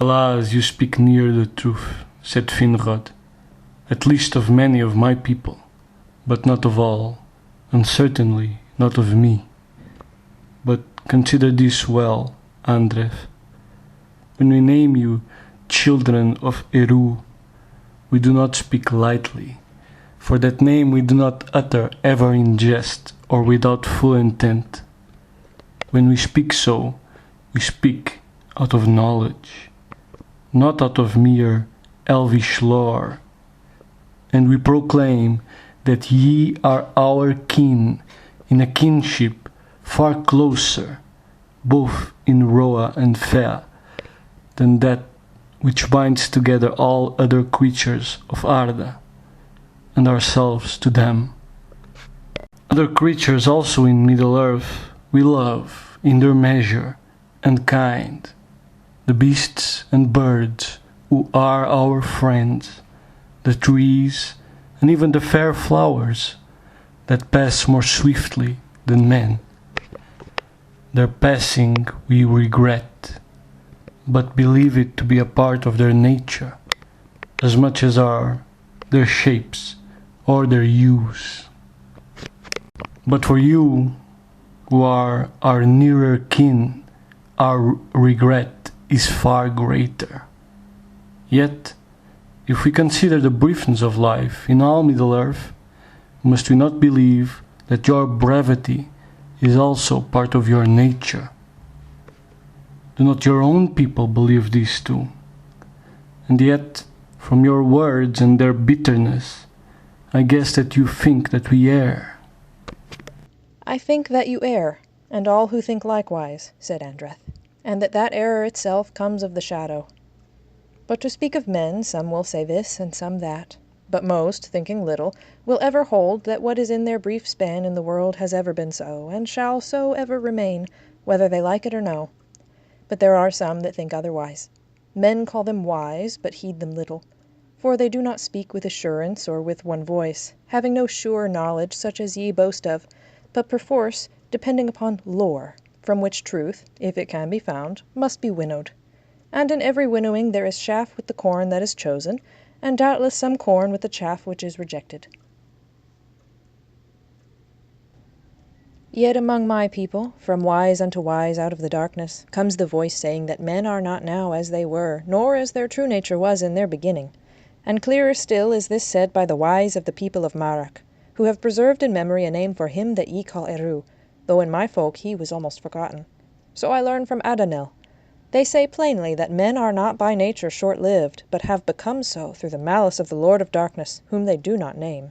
Alas, you speak near the truth, said Finrod, at least of many of my people, but not of all, and certainly not of me. But consider this well, Andreth. When we name you children of Eru, we do not speak lightly, for that name we do not utter ever in jest or without full intent. When we speak so, we speak out of knowledge, not out of mere elvish lore, and we proclaim that ye are our kin in a kinship far closer, both in Roa and Fea, than that which binds together all other creatures of Arda, and ourselves to them. Other creatures also in Middle-earth we love in their measure and kind, the beasts and birds who are our friends, the trees and even the fair flowers that pass more swiftly than men. Their passing we regret, but believe it to be a part of their nature, as much as are their shapes or their hues. But for you, who are our nearer kin, our regret is far greater. Yet, if we consider the briefness of life in all Middle-earth, must we not believe that your brevity is also part of your nature? Do not your own people believe this too? And yet, from your words and their bitterness, I guess that you think that we err. I think that you err, and all who think likewise, said Andreth, and that error itself comes of the shadow. But to speak of men, some will say this and some that, but most, thinking little, will ever hold that what is in their brief span in the world has ever been so, and shall so ever remain, whether they like it or no. But there are some that think otherwise. Men call them wise, but heed them little. For they do not speak with assurance or with one voice, having no sure knowledge such as ye boast of, but perforce depending upon lore, from which truth, if it can be found, must be winnowed. And in every winnowing there is chaff with the corn that is chosen, and doubtless some corn with the chaff which is rejected. Yet among my people, from wise unto wise out of the darkness, comes the voice saying that men are not now as they were, nor as their true nature was in their beginning. And clearer still is this said by the wise of the people of Marach, who have preserved in memory a name for him that ye call Eru, though in my folk he was almost forgotten. So I learn from Adanel. They say plainly that men are not by nature short-lived, but have become so through the malice of the Lord of Darkness, whom they do not name.